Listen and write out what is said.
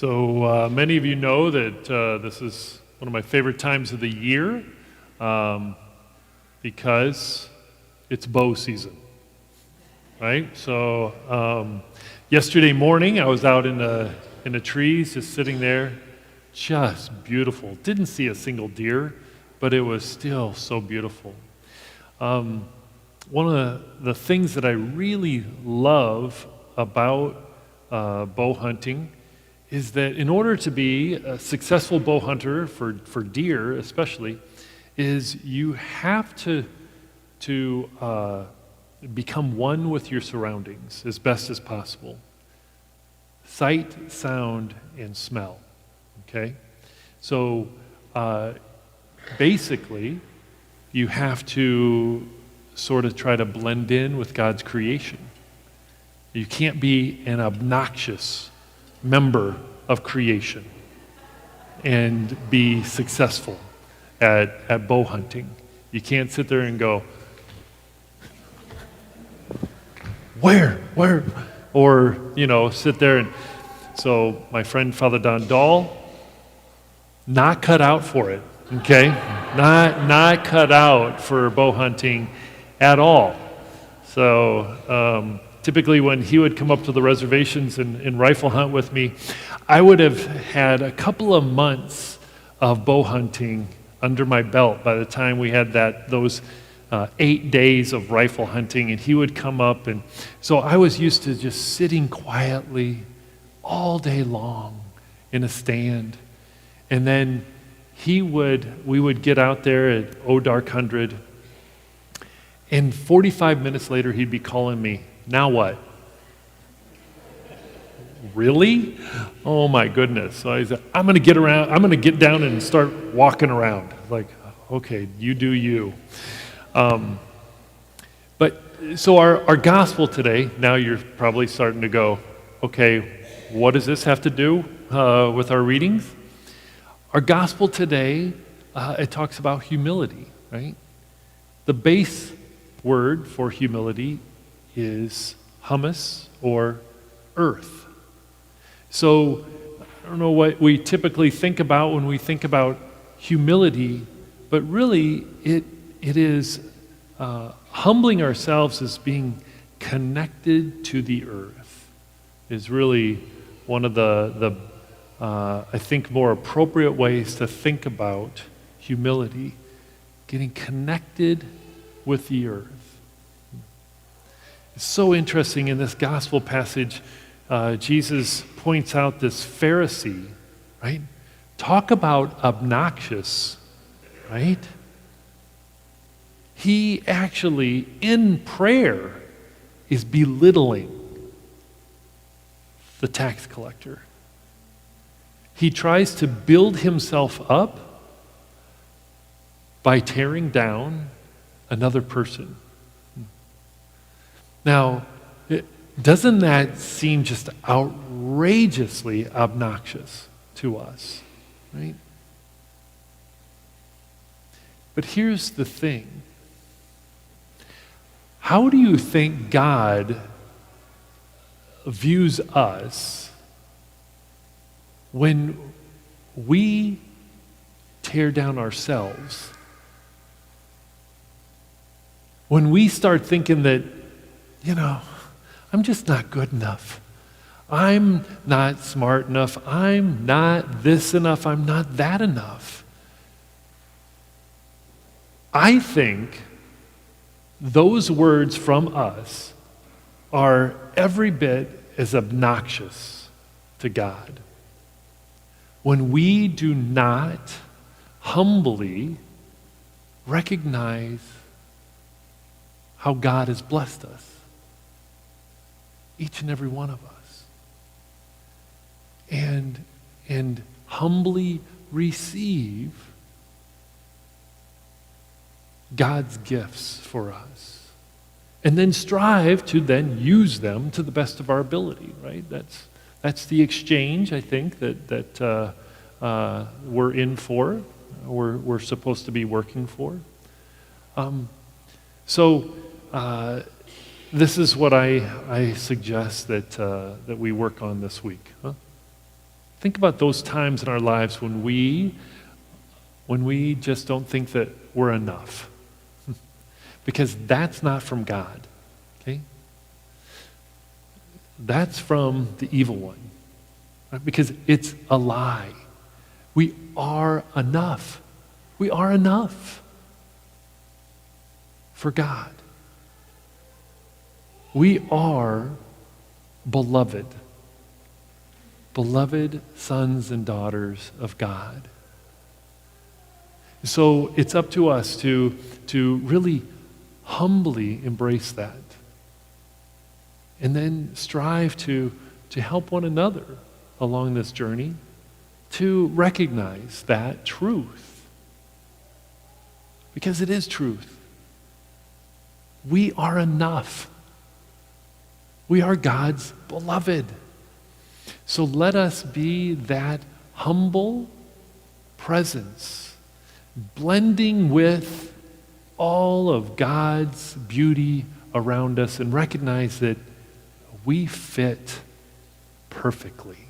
Many of you know that this is one of my favorite times of the year because it's bow season, right? Yesterday morning I was out in the trees, just sitting there, just beautiful. Didn't see a single deer, but it was still so beautiful. One of the things that I really love about bow hunting is that in order to be a successful bow hunter for deer especially, is you have to become one with your surroundings as best as possible. Sight, sound, and smell, okay? So basically, you have to sort of try to blend in with God's creation. You can't be an obnoxious member of creation and be successful at bow hunting. You can't sit there and go, where, or, sit there and, so my friend Father Don Dahl, not cut out for it, okay? Not cut out for bow hunting at all. So, typically when he would come up to the reservations and rifle hunt with me, I would have had a couple of months of bow hunting under my belt by the time we had those 8 days of rifle hunting, and he would come up, and so I was used to just sitting quietly all day long in a stand, and then we would get out there at dark 100, and 45 minutes later he'd be calling me, now what? Really? Oh my goodness. So I said, I'm going to get down and start walking around. Like, okay, you do you. So our gospel today, now you're probably starting to go, okay, what does this have to do with our readings? Our gospel today, it talks about humility, right? The base word for humility is humus or earth. So I don't know what we typically think about when we think about humility, but really it is humbling ourselves as being connected to the earth is really one of the I think more appropriate ways to think about humility, getting connected with the earth. It's so interesting in this gospel passage, Jesus points out this Pharisee, right? Talk about obnoxious, right? He actually, in prayer, is belittling the tax collector. He tries to build himself up by tearing down another person. Now, doesn't that seem just outrageously obnoxious to us, right? But here's the thing. How do you think God views us when we tear down ourselves? When we start thinking that, I'm just not good enough. I'm not smart enough. I'm not this enough. I'm not that enough. I think those words from us are every bit as obnoxious to God. When we do not humbly recognize how God has blessed us. Each and every one of us. And humbly receive God's gifts for us. And then strive to then use them to the best of our ability, right? That's the exchange, I think, that we're in for, we're supposed to be working for. This is what I suggest that we work on this week. Huh? Think about those times in our lives when we just don't think that we're enough. Because that's not from God, okay? That's from the evil one, right? Because it's a lie. We are enough. We are enough for God. We are beloved. Beloved sons and daughters of God. So it's up to us to really humbly embrace that. And then strive to help one another along this journey to recognize that truth. Because it is truth. We are enough. We are God's beloved. So let us be that humble presence, blending with all of God's beauty around us, and recognize that we fit perfectly.